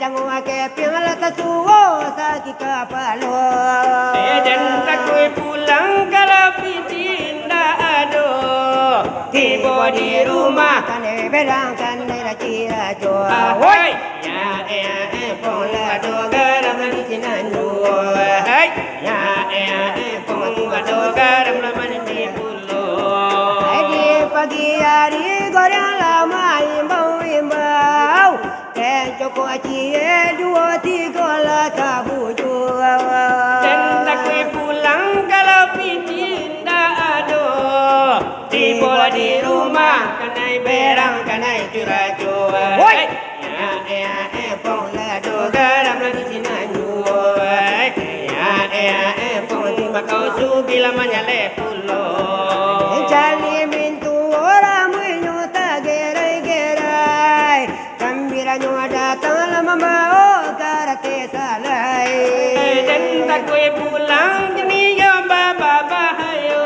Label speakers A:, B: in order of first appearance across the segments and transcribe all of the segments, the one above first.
A: Tanggung ake piang lata suwo sakit kepala.
B: Dan takui pulang kalau piti ndak ada.
A: Tiba di rumah kane belang kane raci jo.
B: Woi, ya pong la do garam la di nanu. Hai, ya pong la do garam la mani di pulo.
A: Di pagi hari goreng lama imbau. Joko acie dua tiga lah tabuju.
B: Dan takui pulang kalau piti ndak ada. Tiba di rumah kanai berang kanai curajo.
A: Woi,
B: ya pong la do garam la di nanu. Ya pong di makau su bila manyale pulo.
A: Jali mintu orang menyuta gerai. Gembiranya datang lama mau karate salai.
B: Dan takui pulang jeni yo baba bahayo.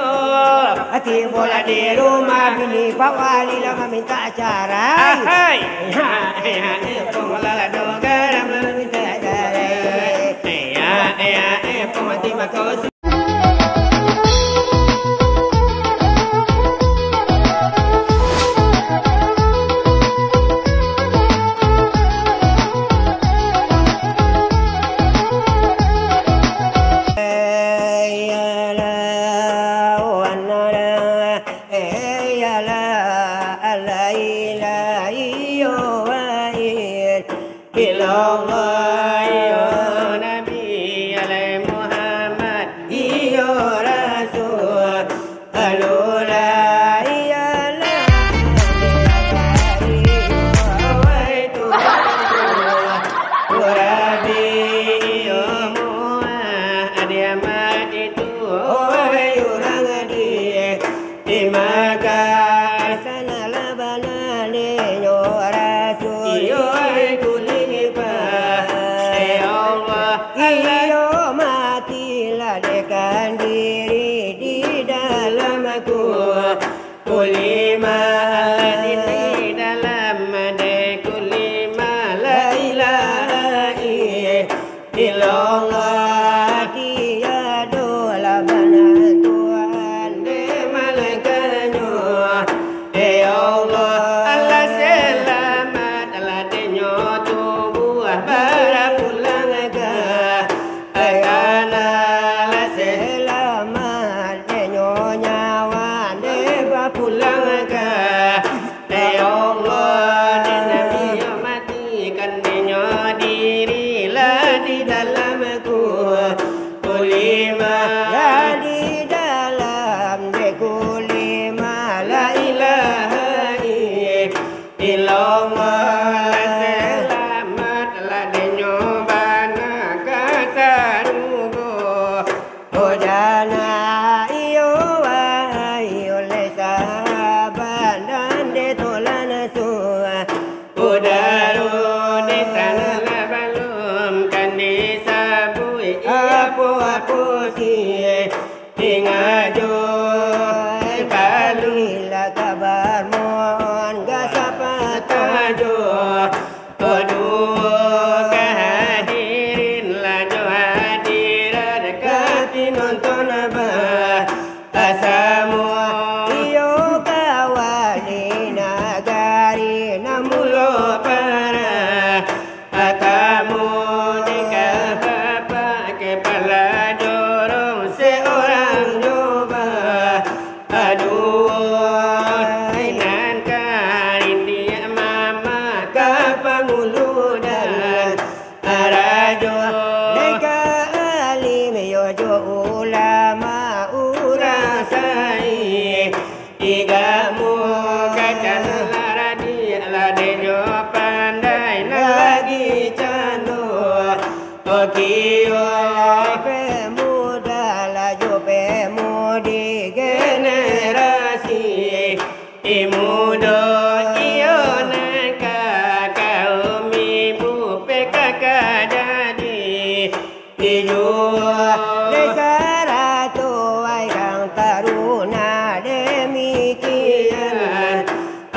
A: Hati bola di rumah bini Pak Wali lama minta acara.
B: Hai, ya pong la do garam la minta acara. Ya pong di makau su.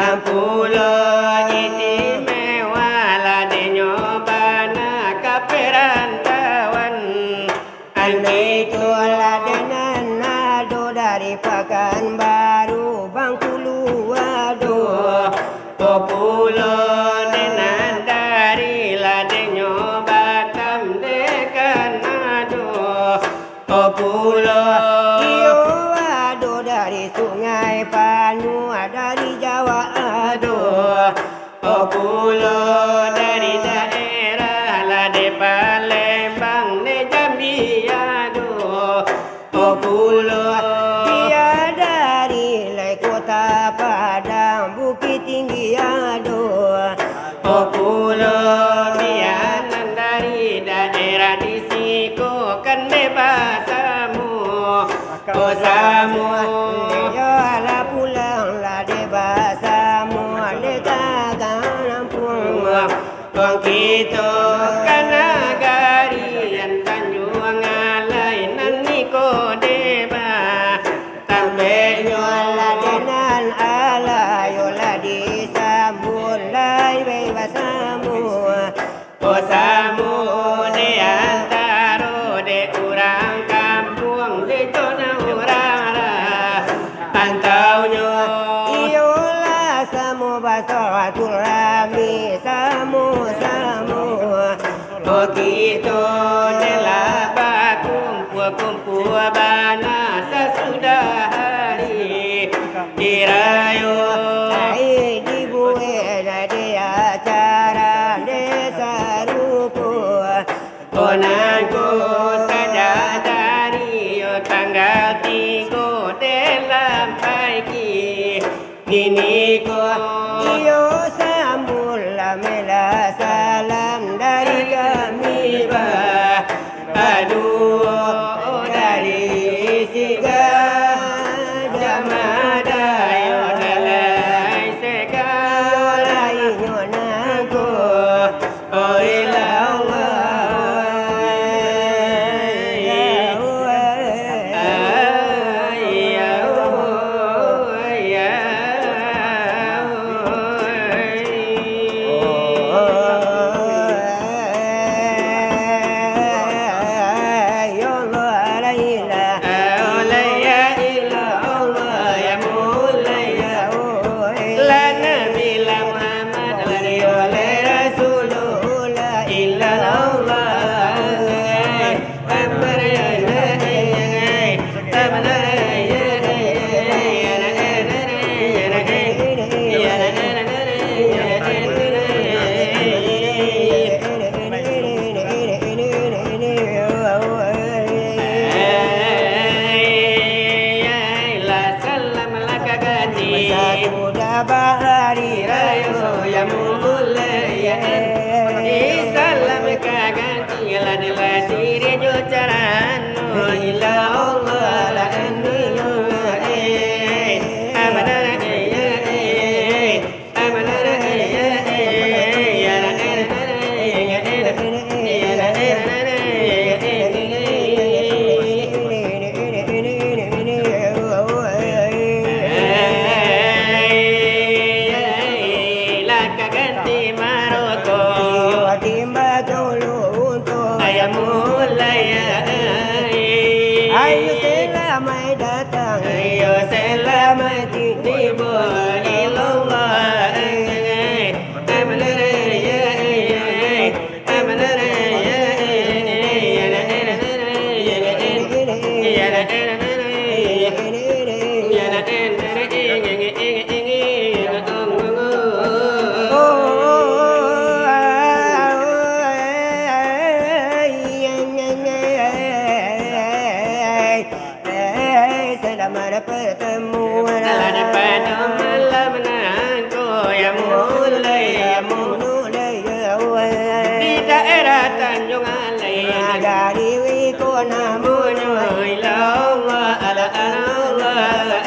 A: Ampulo iti mewala de nyobana
B: Populo denan dari ladenyo batam dekan ado. Populo
A: Iyo ado dari sungai Panu dari Jawa ado.
B: Populo dari daerah Lade Palembang ne Jambi ado. Populo
A: Dia dari kota Padang Bukit Tinggi ado.
B: Populo bianan dari daerah di Siko kan bebasamu. Osamu
A: Yola pulang lah de basamu de kagang lampung.
B: Kong kita kanagari yang Tanjung Alai naniko deba tambe
A: Yola denan ala yola di sambul lai bebasamu.
B: Osamu de antaro de urang kampung de tona urara antaunya
A: Yola samu basaratul rami samu samu.
B: begitu nelaba kumpul bana sesudah hari dirayu
A: Ai di buwe de acara desa rupu.
B: konanku sadari tanggal 3 dalam pagi ini ko
A: Iyo sambul mela salam dari kami
B: aduh dari siga jamada yo dalai segala
A: yonaku
B: oh ilah
A: bahari rayo
B: ya mulai ya salam kaganti la de la sire jo charano ila Allah la anu amana amana ya la
A: Ayo selamai datang,
B: ayo selamat tiba ilallah
A: selamat pertemuan.
B: Selamat pertemuan menantu yang mulai di daerah Tanjung Alai
A: dari Wiko namun
B: ila Allah ala Allah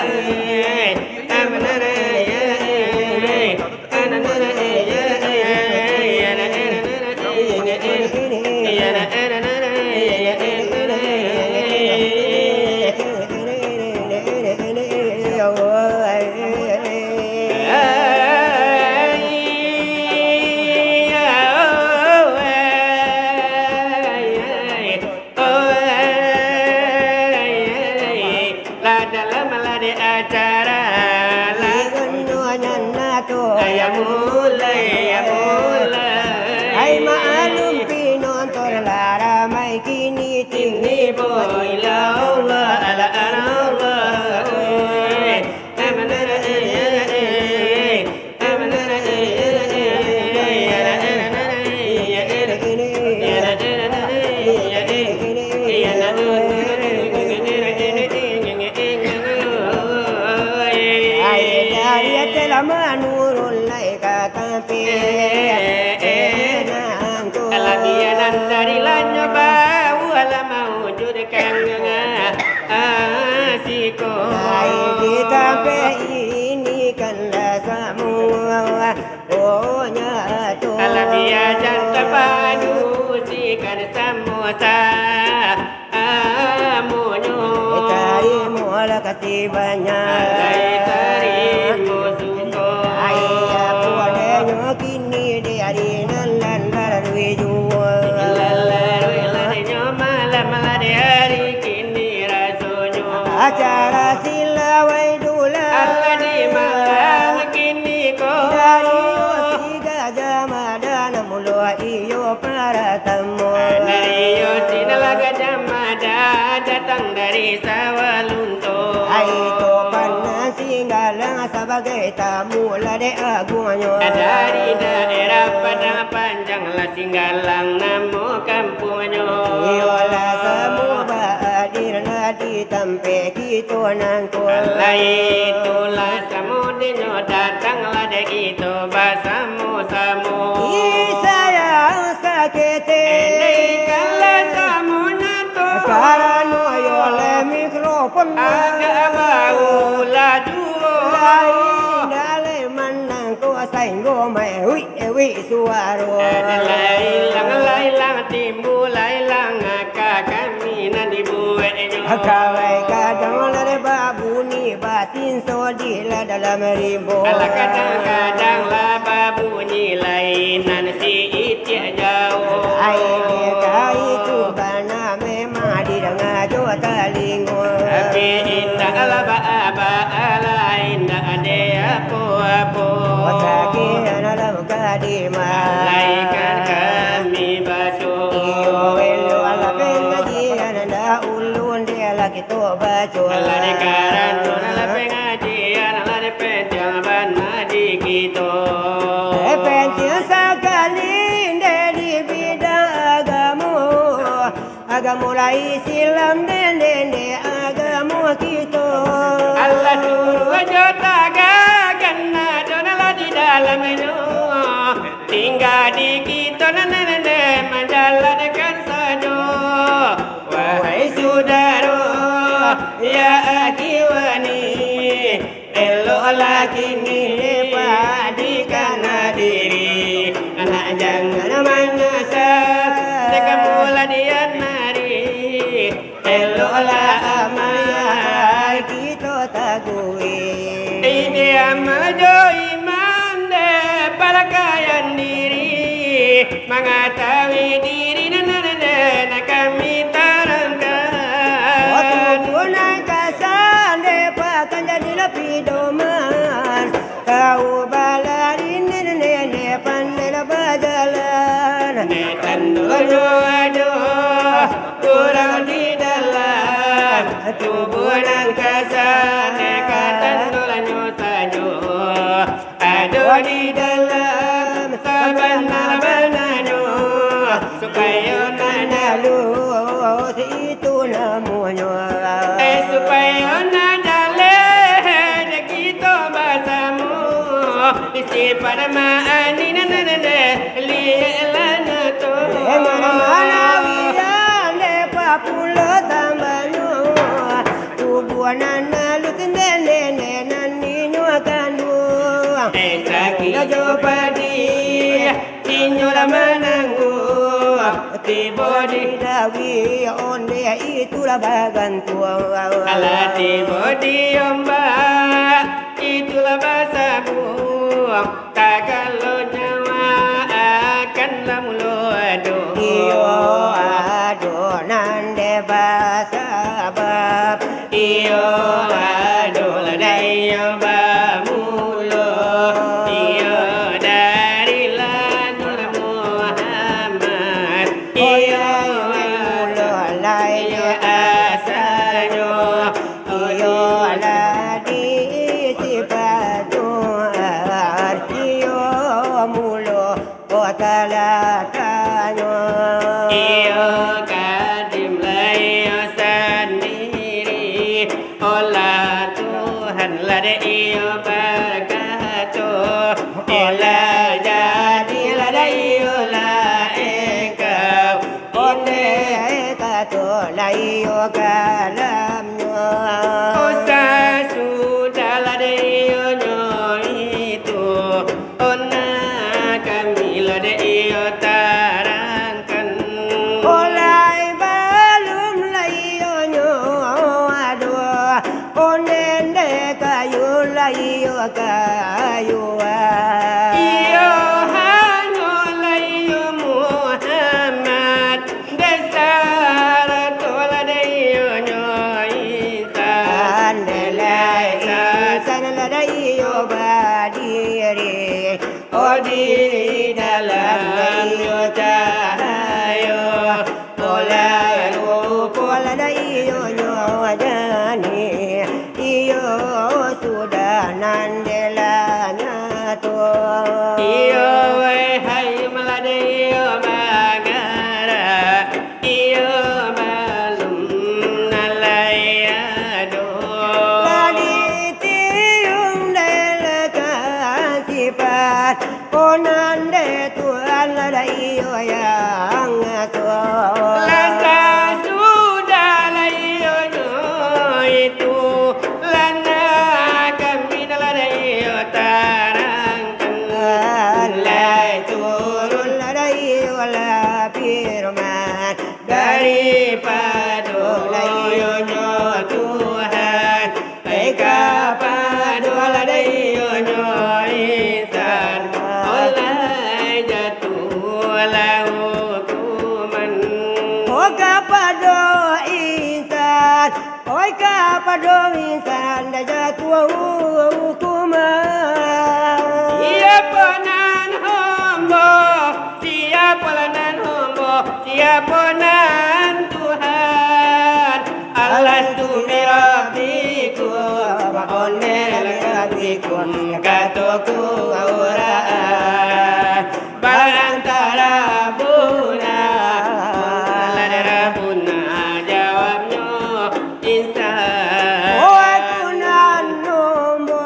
B: oh ya mulai
A: Ai ma'alum pinon tor lara mai kini
B: Ini boy la Allah ala Allah
A: Manurul laika tapi
B: alabianan dari lanyoba wala mawujudkan asiko
A: kita ini kan semua oh nyatu
B: alabiajan terpadu sikan samosa amunyo
A: terima kasih banyak
B: terima
A: kini dari nan larui juwa acara silawai dula
B: Allah di malam kini ko
A: dari tiga jamadan mulu iyo para tamu
B: dari sinalaga jamada datang dari sawalunto
A: itu panas singgalang sebagai tamu lade agunyo
B: dari daerah Padang Panjang lah singgalang namo kampungnya
A: iola semua hadir di tempe kita nangku
B: itulah samudinyo datanglah dek itu basamu samu
A: sayang sakete
B: kalau samunya tu
A: karena yole mikrofon
B: agak bau laju
A: lain dale manang ko sainggo mai wi suaro
B: lailang timbul lailang kami nanti buatnya
A: kawai kadang lare babu ni batin so di la dalam rimbo
B: kadang-kadang lah babu ni lainan si itia jauh
A: ai kai tu bana memang di dengar jo talingo
B: tapi indah ala ba ala indah ade apa
A: wasaki dalam kadima
B: laikan kami baso
A: iyo elo ala pengaji anda ulun dia lagi tu baco
B: ala de karan ala pengaji ala de penjang bana di kita
A: penjang sekali dari bidang agama mulai silam den agama kita
B: Allah suruh jota gagana donala di dalamnya tinggal di kita nene menjalankan saja wahai saudara ya akiwani eloklah kini padikan diri anak jangan menyesal dekat mula dia nari eloklah amal
A: kita takui
B: ini amal jo iman de perkayaan diri mengetahui diri dan kami terangkan
A: tunai kasan depakan jadi lebih doman kau balarin nene pandai berjalan
B: tandojo aduh kurang di dalam tubuh dan kasan katan dolanyo sajo aduh di dalam saban-sabananyo supaya
A: nanalu itu namanya
B: supaya nadale kita bersama isi pada maani nana lielana to
A: mana wiyan depa pulo tambano tubuh nanalu tendene nanino kandu
B: Saki jopadi inyora mananggu tibo di
A: dawi onde itulah bagan tua
B: ala tibo di omba itulah basamu kagalo nyawa akan lamulo ado
A: ado nande basabab
B: ado ladai omba mulo
A: kalatanyo
B: iyo kadim layo sendiri olah Tuhan lada iyo berkata ilah jadi lada iyo lah engkau
A: Onde kato layo kalamyo
B: Usah sudah lada iyo nyo itu ona kami lada iyo tarangkan
A: Olay balum layo nyo adwa Onde kayo layo kayo
B: iyo hanyo layo Muhammad dasar tola da iyo nyo Isa
A: Sanalayo badiri
B: Odiri dalam yo cahayo Olay
A: Poladayo nyojani iyo sudah nandelanya to
B: iyo hai malada iyo bagara iyo balum nalayado
A: Laditi yung delakasipat Onande Tuhan ladayo yang to
B: Lasa sudah layo nyo itu lana kami dalada iyo tarangkan
A: Alay turun ladayo la firman
B: daripada layo nyo Tuhan kepada layo nyo insan oleh jatuh lau hukuman
A: Oi kapado insan Oi kapado insan dah jatuh hukuman
B: siapa nan hombo siapa nan hombo siapa nan Tuhan alastu birabbikum wa onelabikum katoku auraan barantara buna ladara buna jawabnya insan
A: aku nan nombo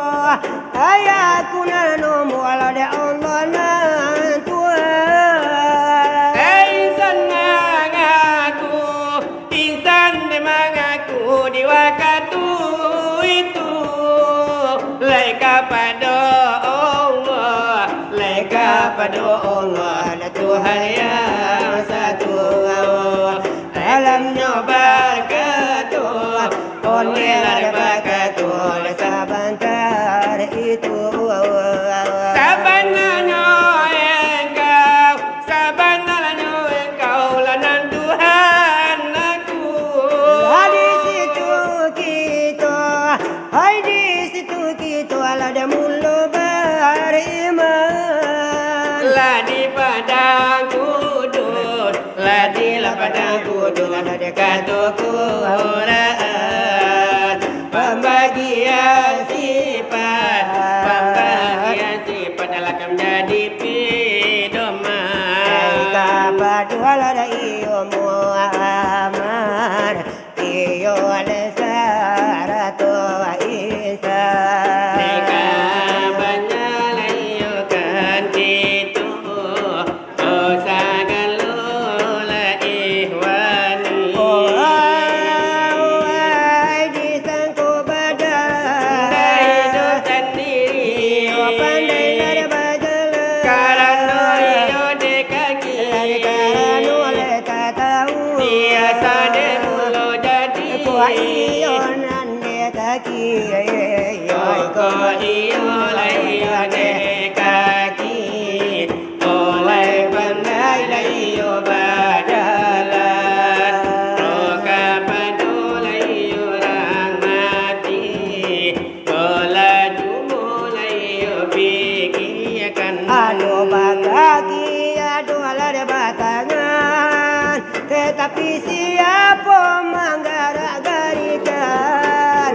A: aku nan nombo ada Allah nan Tuhan
B: insan mengaku insan mengaku di waktu itu leka pada Allah leka pada Allah Tuhan yang satu alamnya berkata Onilah berkata
A: Sabantar itu
B: sabananya engkau sabananya engkau lanan Tuhan aku
A: Di situ kita Hai di situ kita ada mulu beriman
B: lah di padang kudus lah di padang kudus ada dekat Quran pembagian sifat adalah menjadi pedoman
A: Kapadwal ada iyo Muhammad iyo lesarato Isa
B: Neka banyak layu kan itu dosa galula ihwani
A: Ai disangko badan
B: hidup sendiri
A: pandai nada bajala
B: karena iyo de kaki
A: karena oleh tak tahu
B: biasa de mulu jadi
A: iyo nande kaki
B: ko iyo layu de kaki oleh pandai layu badalan roka padu layu orang mati kola jumu layu pikirkan
A: Ado bagagi ado alada batangan Tetapi siapa menggarak-garikan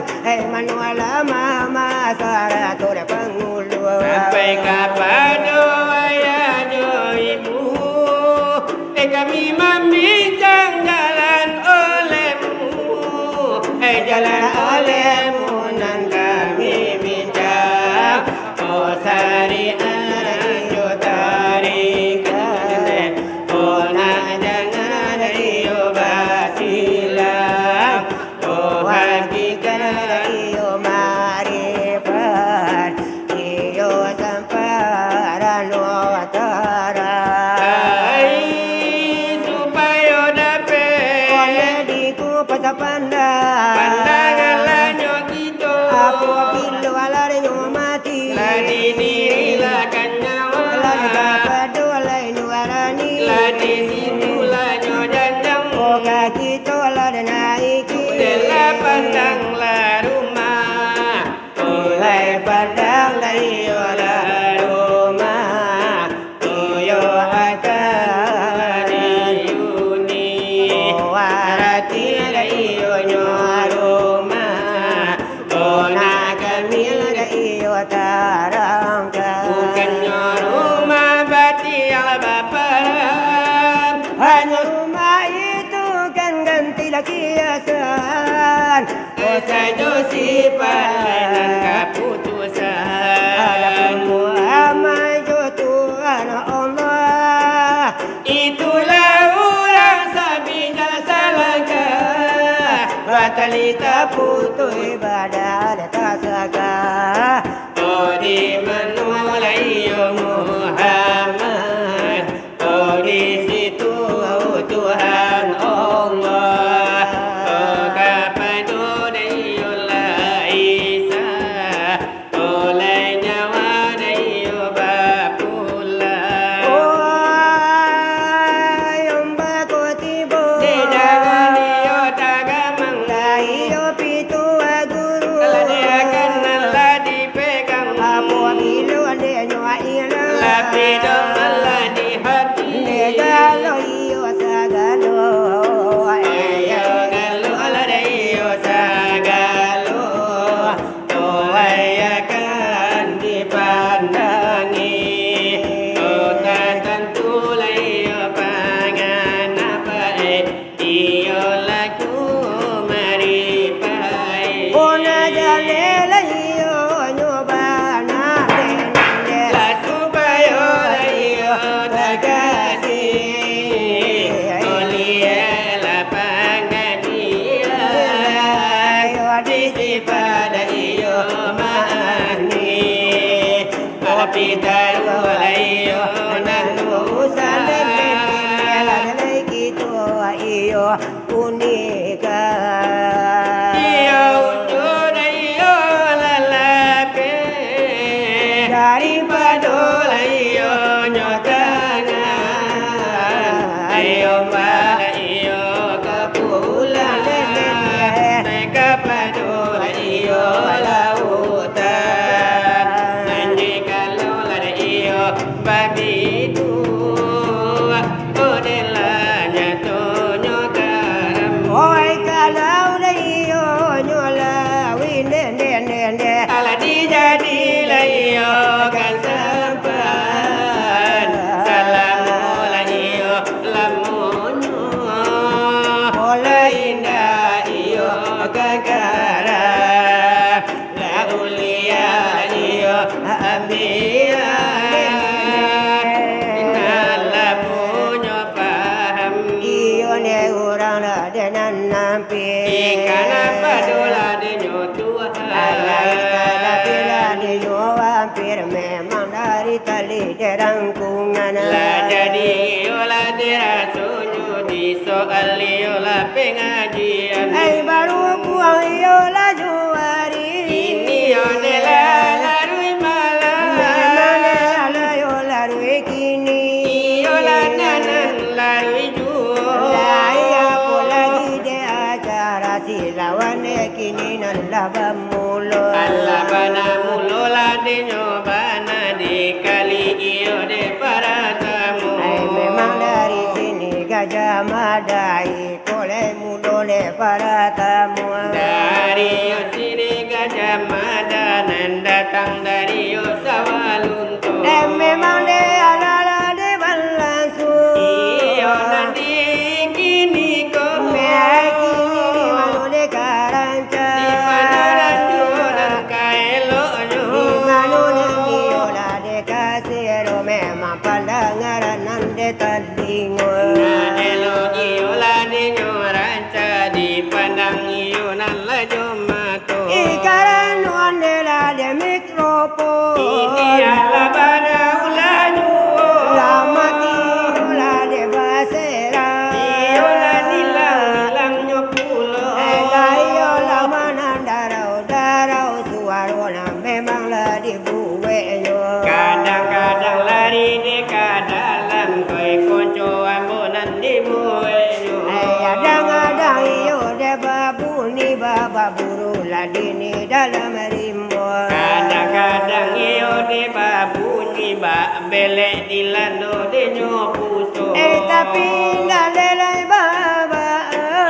A: manual mama saratur pangulu
B: sampai kapan ayah ibu kami membincang jalan olehmu, jalan olehmu nan kami bincang. Oh syariat yo tarikan, oh nak jangan yo basilah, oh hakikat
A: iyo marifat, iyo samparan watara.
B: Supaya dapat
A: Oleh diku pasapandang,
B: pandangan lanyo kita,
A: apabila walarnya mati,
B: ladi dirilah kan nyawa,
A: lagi dapat dolai nuarani,
B: ladi situ lanyo janjang,
A: oh kaki tola dan naiki,
B: dela pandanglah rumah,
A: mulai pandang dari olah rumah, tuyo akan
B: diuni,
A: warati dari rumah, oh nak kami dari tarangkan.
B: bukannya rumah bati yang baparan,
A: Hanya rumah itu kan gantilah kiasan.
B: oh saja sifat dan keputusan.
A: Adapun Muhammad itu Tuhan Allah.
B: Itulah orang sabijal salangkah,
A: Batalita putu ibadah tak saka.
B: oh di menulai Muhammad, oh di situ Tuhan Allah, oh kepada Dayullah Isa, oleh nyawa Dayu Bapullah.
A: Oh, yang baku tiba.
B: Di jangan dia tagamang,
A: Lahiyo pitu guru.
B: kalau dia kenal lah dipegang,
A: Apabila dia nyua ina.
B: tapi domalah di hati.
A: Negalo iyo sagalo.
B: Ayo galu ala dayo sagalo, oh ayakan dipandangi, oh tak tentu layo pangan apa iyo laku maripai.
A: Ona jalela iyo nyobana denande.
B: La supaya layo tagasi, oliela pangadia, disipada iyo mani, api taru layo
A: Usale
B: nanusa.
A: gitu iyo unika.
B: Iyo ujud iyo lalape, daripada layo nyotangan, ayo mbak iyo kepulan, kepada layo lautan, nanti kalau lada iyo babi itu, odelanya tonyo karam.
A: Oi kalau iyo nyola windende.
B: Ala dijadi layo kan sampan, salamu layo lamunyo, oleh indah iyo gagara, la ulia iyo ambia, inala punyo paham,
A: Iyo ne urang denan nampi.
B: ikan apa dola denyo
A: Ala bila
B: Tuhan.
A: di hampir memang dari tali derangkungan.
B: La jadi ola dirasunyo di soal ola pengajian.
A: Baru buang iyo laju hari.
B: Ini onela larui malam.
A: Memang layo larui kini.
B: Iola nanan larui juo.
A: Laya lagi de acara silawan kini nan labamulo.
B: Allah bana mulola de nyobana di kali iyo de para tamu.
A: Memang dari sini Gajah Madai koleh mudole para tamu.
B: Dari yo sini Gajah Mada nan datang dari yo Sawalunto.
A: Memang de alala de balansu.
B: Iyo nanti
A: palangaranan de talingo.
B: Na elo iola di nyoranca di pandang ionan la jomato.
A: Ikaran wandela de mikropo.
B: Ini ala bana ulanu.
A: Lamati ula de basera.
B: Iola nilang nyopulo.
A: Kayo lamanan darau suarona memang la dibuwe nyo.
B: Kadang-kadang lari di kadalam koi konco ambunan dibuwe nyo.
A: Kadang-kadang iyo de babu ni baba buru ladini dalam rimbo.
B: Kadang-kadang iyo di babu ni ba belek di lando di nyopuso.
A: Tapi nggak lelai baba.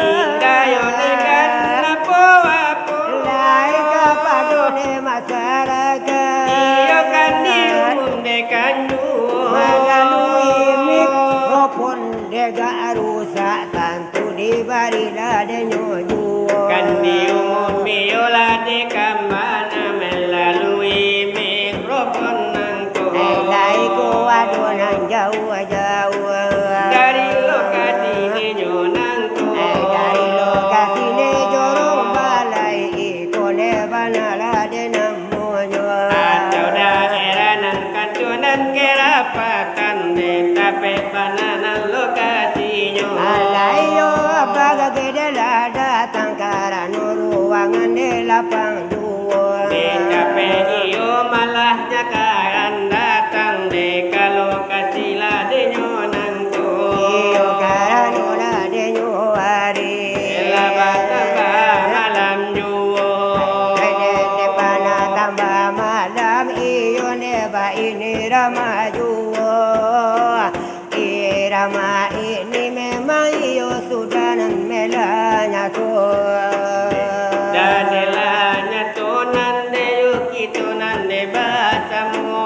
B: Hingga yo nekan lapo apo.
A: Lai kepadone masyarakat.
B: Iyo kan diumum dekan
A: Melalui mikrofon dega rusak tantu dibarila de nyojuo.
B: kan diumum biola di kamana melalui mikrofon nangko.
A: Lai ko adonan jauh.
B: Dari lokasi di nyonangko.
A: Dari lokasi ne jorong balai ikone banala de namonyo.
B: Atau daerah nan kancunan kerapatan de tape bananan lokasinya.
A: Alayo abaga gede la datang karena ruangan de lapang duo.
B: Di tape iyo malah jakaran datang de ka lokasi la de nyonangko.
A: Iyo karena la de nyuari.
B: Ela batamba malam juo.
A: De pana tambah malam iyo neba ini ramajuo. Irama ini memang iyo sudah nan melanya
B: Dadelanya tonan de yukitonan de basamo.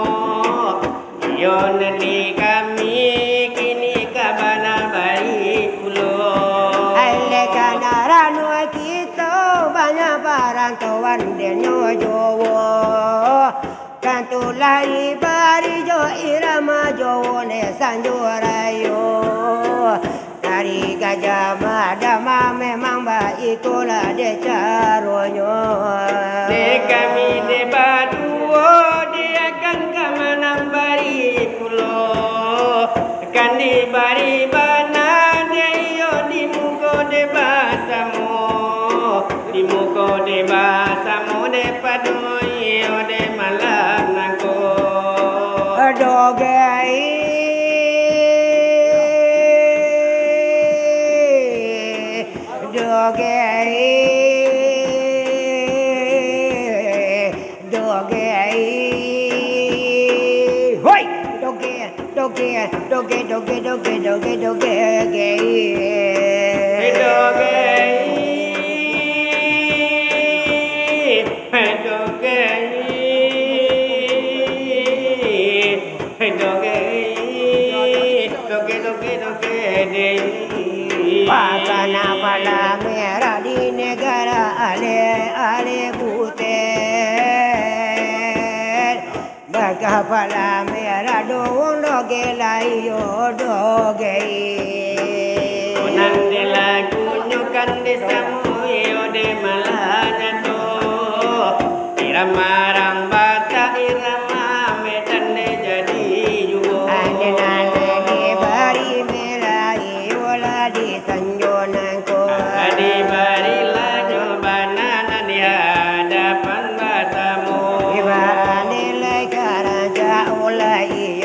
B: Iyo nani kami kini kabana bari pulo.
A: Ale kanarano kita banyak perantauan de nyojowo. Kantulai bari jo irama jowo ne sanjorayo. Dari Gajah Mada memang baik itulah de caronyo.
B: De kami de baduo dia kan kamana bari pulo. Kan di bari bana de iyo di muko de basamo. Di muko de basamo de padoi o de malam nako.
A: Pakana pala merah di negara ale butet. Berkapala merah doang doge layo doge.
B: Nanti lagu nyukan di samuyo de malanya to. Irama rambata irama medan de jadi juo.
A: Ane di bari melai ola di sanjonanko.
B: Adi bari lajo banana di hadapan basamu.
A: Ibane lai karanja ola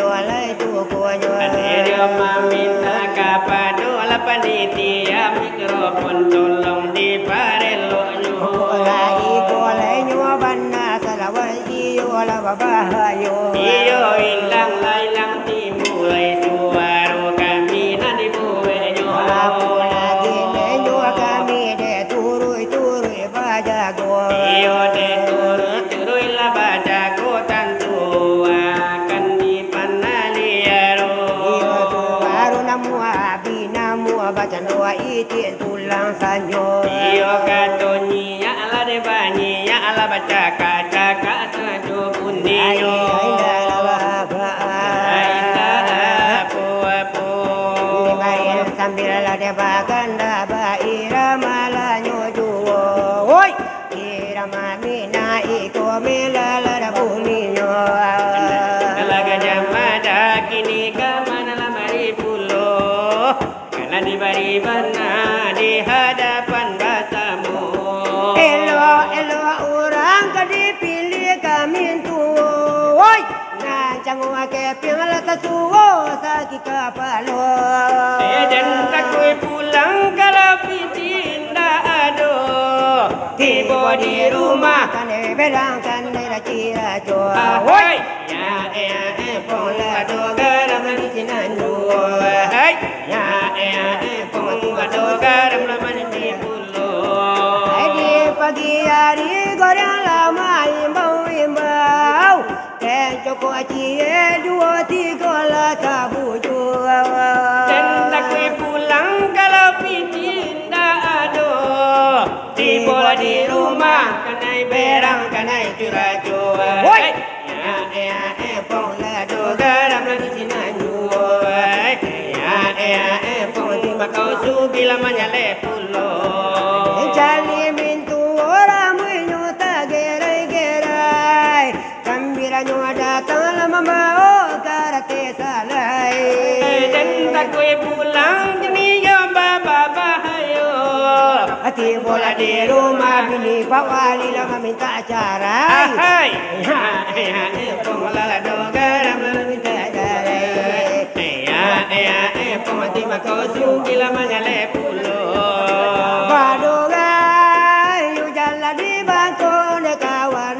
A: ola tukonyo.
B: Adi maminta kapado la panitia mikrofon tolong di parelo
A: nyo banna salawai ola babahayo.
B: Iyo ilang lailang timurai suaro kami nadi buwe nyo.
A: Ola gine nyo kami de turui bajago.
B: Iyo de turui la bajago tantu akan dipanaliaro.
A: Iyo suwaru namu abi namu bacan doa itin tulang sanyo. Bila de baganda ba irama la nyojuo oi irama mina iko mela la bunyo
B: Laga jamada kini kamana la mari pulo kana di bari bana di hadapan basamu
A: elo orang kadipilih kami tuo oi na changwa ke piala tasuo saki kapalo
B: dan takui pulang kalau pitinda ado tiba di rumah
A: kane belang kane la kira jo
B: oi ya pola do garam di sinandu hai ya pola do garam di pulo
A: di pagi hari goreng lama imbau Joko cie dua tiga la tabu jua
B: dan takui pulang kalau pitinda ado tiba di rumah kanai berang kanai curajo ya pola do garam di sinandu ya pola kau su bila menyale pulo
A: jali mintu orang menyuta gerai kambiranya datang lama mau karate salai
B: dan takui pulang jeni yo baba bahayo
A: hati bola di rumah bini pawali lama minta acara
B: hai pola la do garam minta acara ya pola kau su bila menyale pulo
A: Badogai hujan di bangkon kawan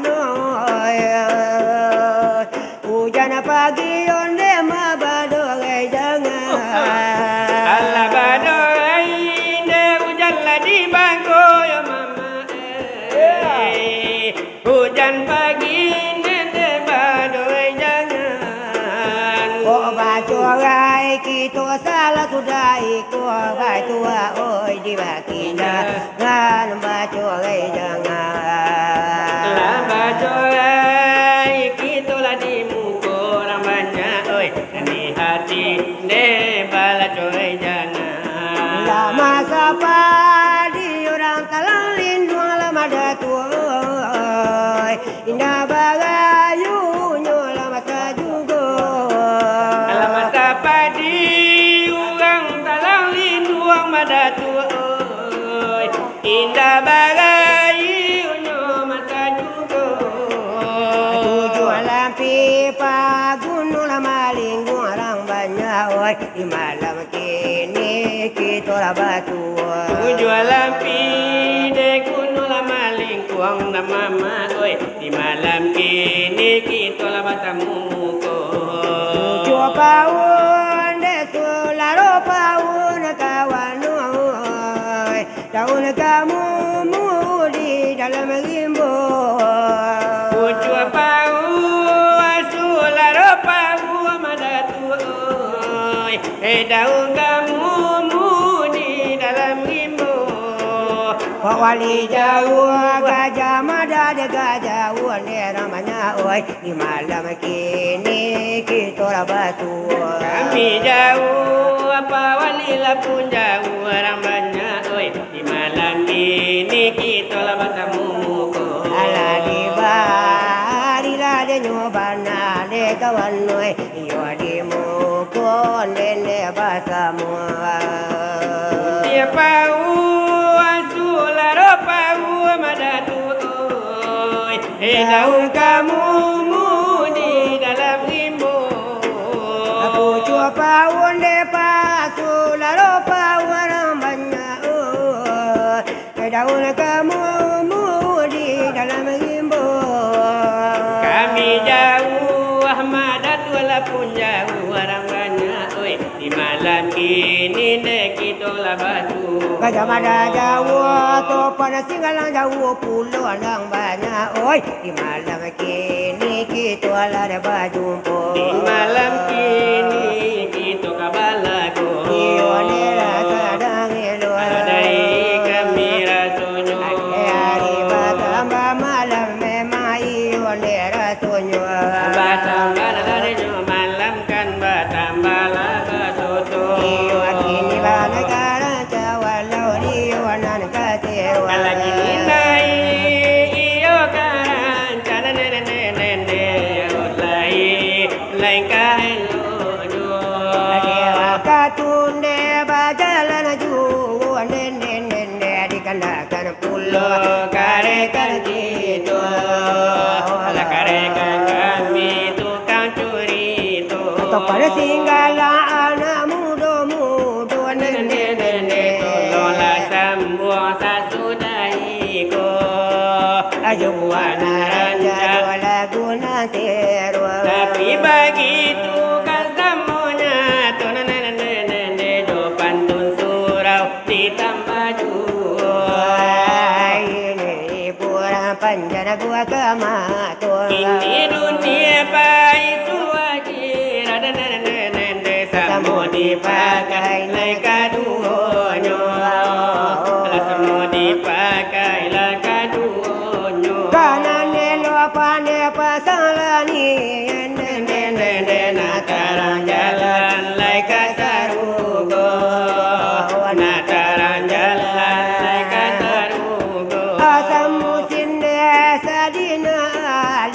A: hujan pagi onde ma badogai jangan
B: Allah badogai de hujan di bangko ya mama hujan pagi de badogai jangan
A: oh badogai kita salah sudah ikut bai tua oi di bakinda kan badogai jangan
B: lah badogai kita lah di muka orang banyak oi di hati de bala coy jangan
A: lama sapa di orang talang lindung lama datuoi indah bagayu lama sajugo
B: lama sapa di orang talang lindung madatu oi indah bagayu lama sajugo
A: tujuh lampi pagun lama linggung orang banyak oi di malam kini kita lah batu
B: tujuh lampi de kuno lama lingkuang nama mama oi di malam kini kita lah batamu ko
A: tujuh paun de sularo paun kawan oi daun kamu di dalam limbo
B: tujuh pau asularo pau madatu oi daun kamu di dalam limbo
A: Wali jauh gajah mada de gajah ne ramanya oi di malam kini kita lah batu
B: kami jauh apa wali lah pun jauh orang banyak oi di malam ini kita lah bertemu
A: ala di bari la de nyobana de kawan oi yo di mukon de basamu
B: dia pau asularo pau madatu oi daun kamu di dalam limbo
A: aku cua paun de pasu laro pawan banyak oi daun kamu di dalam limbo
B: kami jauh madatu lah pun jauh orang banyak oi di malam ini dek kita lah batu
A: gajah mada jauh topan singgalang jauh pulau orang banyak oi di malam kini kita lah ada berjumpa
B: di malam kini kita kabalago
A: iyo ni rasa dangi luar
B: dari kami rasonyo
A: hari batamba malam memang iyo ni rasonyo
B: batamba dari malam kan batamba lah soso
A: iyo kini balik Katunde bajalan juan den dikandakan pulau karekan itu ala karekan kami tukang curi itu pada singgala anak muda den lola sambuang sasudaiku ajuan ranja lagu nantiru tapi begitu kan semuanya panjana gua kematon ini dunia baik suaji rada nende samo dipakai leka duonyo samo dipakai leka duonyo kanane lopane pasalani nende nataran jalan leka sarugo nataran jalan leka sarugo asam Sadina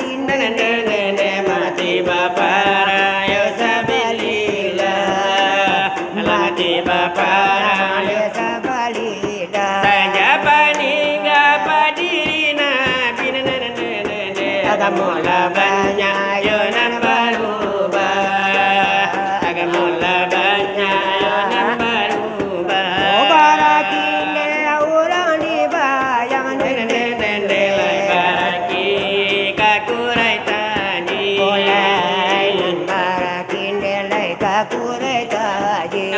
A: Linda mati bapara yo sabilillah mati bapara yo sabilillah saja paninga padirina agamola banyak yo nan baruba agamola banyak yo nan baruba barakine orang di bayang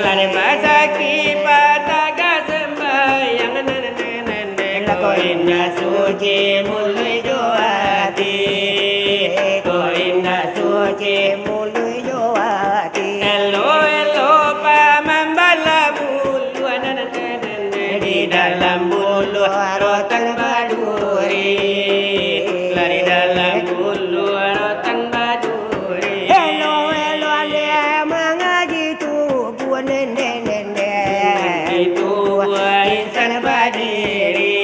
A: Lari pasaki pataga sembayang koinda suci mulai joati koinda suci mulai joati elo pamambala bulu di dalam bulu rotan baduri lari dalam bulu rotan baduri elo ale mengaji tubuh nende itu insan badiri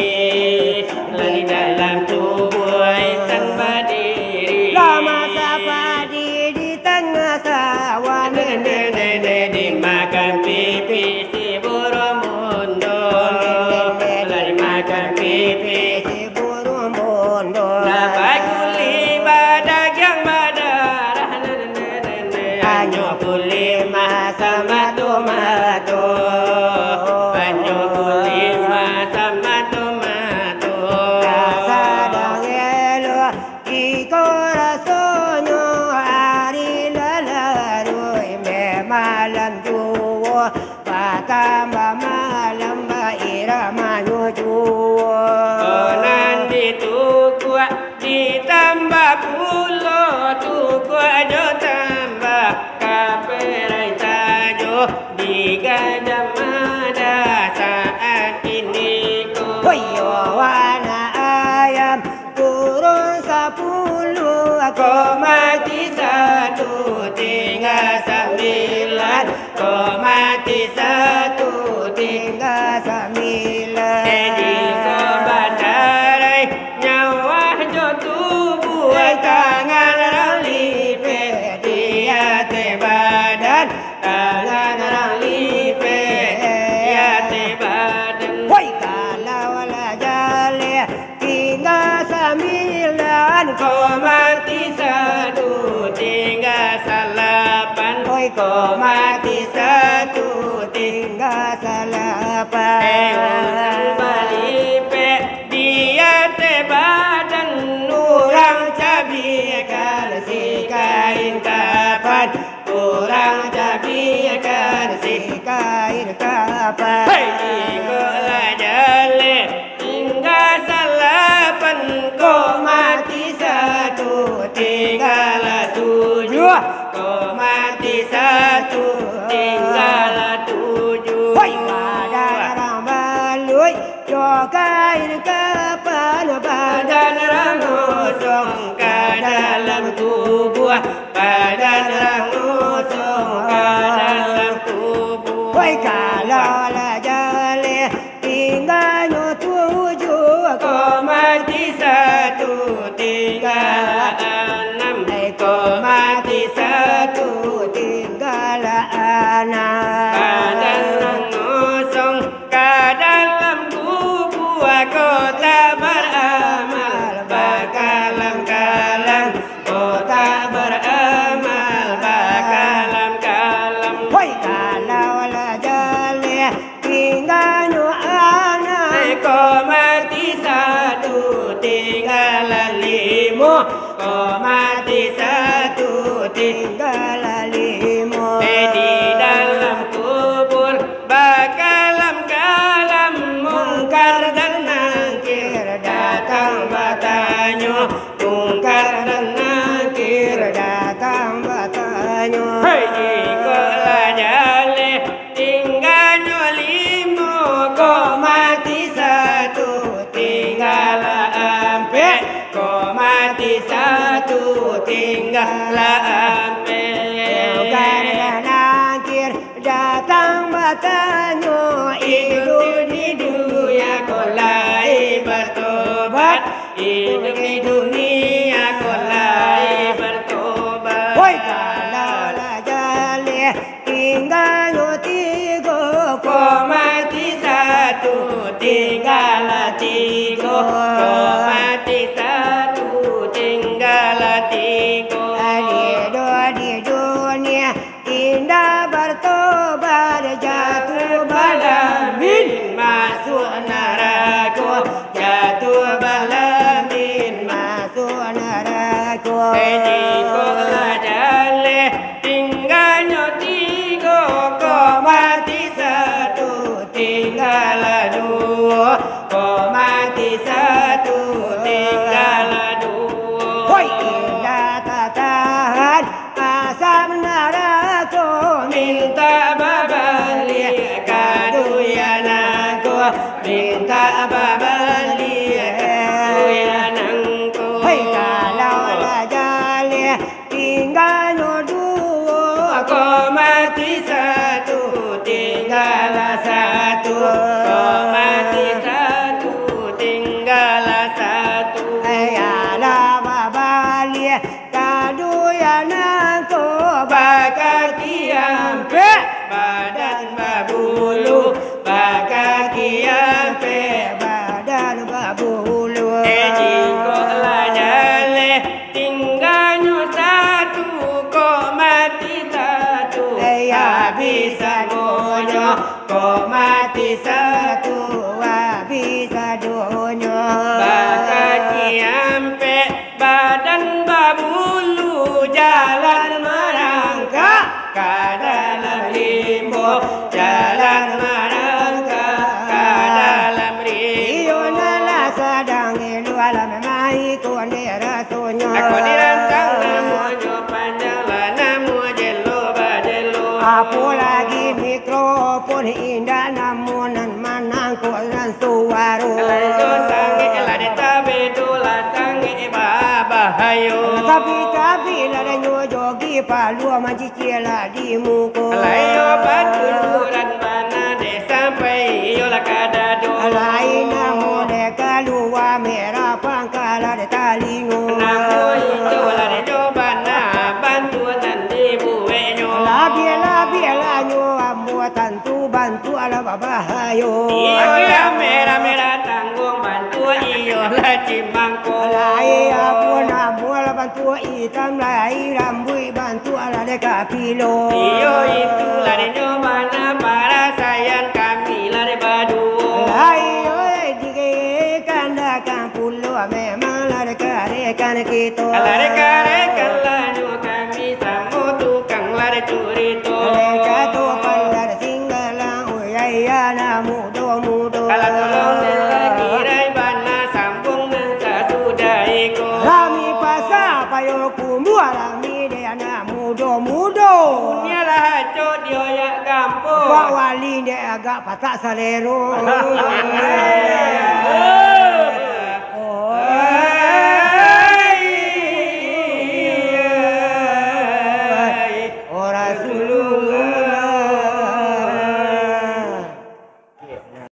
A: lari dalam tubuh insan badiri lama sapadi di tengah sawah nende dimakan pipi si burung mundo lari makan pipi si burung mundo dapat kuli badak yang badarah anyo kuli sama tomato anyo kuli sama tomato sadang elo di corazono hari lalarui me malam juwo patamba malam irama juwo nanti tuku ditambah pulo tuku aja tambah kaperai sajo di Gajah Mada saat ini koyo wana ayam turun 10 kau mati 1 tinggal 9 kau mati 1 tinggal 9 jadi kau badarai nyawa jo tubuh tangan ralipe dia te badan tangan ralipe dia te badan woi kalau la jale tinggal 9 kau mati 1 tinggal 8 woi kau mati 1 tinggal 8 balipe dia te badan orang cabikan si kain kapan orang cabikan si kain kapan ikola jale tinggal 8 kau mati 1 tinggal 7 kau mati 1 tinggal 7 woi badan balui jo kain kapan badan rangosong ke dalam tubuh badan rangosong ke dalam tubuh woi kalau la jale tinggal 7 kau mati 1 tinggal 6 kau mati 1 tinggal limo.
B: Di dalam kubur bakalam kalam mungkar dan nakir datang bertanya. Mungkar dan nakir
A: datang bertanya.
B: Hei jika jale tinggalnya limo kau mati satu tinggal ampe. Kau mati satu tinggal ampe.
A: Datang bertanya hidup di dunia kolai bertobat. Hidup di dunia kolai bertobat. Woi kalau jale tinggal tiga
B: kau mati satu tinggal tiga. Kau mati satu tinggal tiga.
A: Di dunia indah bertobat jatuh balamin masuk neraka. Jatuh balamin masuk neraka.
B: Jika jale tinggalnya tiga kau mati satu tinggal dua. Kau mati satu tinggal dua.
A: Hoi indah tak tahan asam neraka.
B: Minta babalik kaduyananku. Minta babalik kaduyananku.
A: Hei kalau jale tinggal dua
B: kau mati satu tinggal satu. Kau mati satu tinggal satu.
A: Ayalah babalik kaduyananku.
B: Bakal kiampe badan babulu. Bakal kiampe
A: badan babulu.
B: Jika jale tinggalnya satu kau mati satu. Habis dunia kau mati satu.
A: Habis dunia.
B: Bakal kiampe badan babulu. Jalan merangkak ke dalam limbo. Jalan merangkak ke dalam limbo.
A: Ionalah sedang elu alam mai kondera sonyo.
B: Aku dirantang namunyo panjang lah namu jelo bajelo.
A: Apalagi mikrofon indah namunan manang koran suara.
B: Kalayo sange elade tabe dola sange babahayo.
A: Tapi lah nyo jogi palu majicela di muko.
B: Kalayo batuluran mana de sampai yola kadado.
A: Lain namu de kalua merah pangkala de talingo.
B: Namu itu la de jobana bantuan di buenyo.
A: Labi la nyo amu bantu ala babahayo.
B: Iyo la merah tanggung bantu iyo la cimangko.
A: Lai amu ala bantu itam lai rambui bantu ala de kapilo.
B: Iyo itu la de jobana para sayang kami la de baduo.
A: Lai oi dige kanda kampulo memang la de karekan kita.
B: La de karekan la nyo kami samu tukang la de curito.
A: Kato pandar singgala uyaya na mudo.
B: Kalau tolong lagi bana sambung dan sasudai ko.
A: Rami pasa payo kumbuah rami de na mudo.
B: Dunia lah codio ya kampung.
A: Wali de agak patak salero.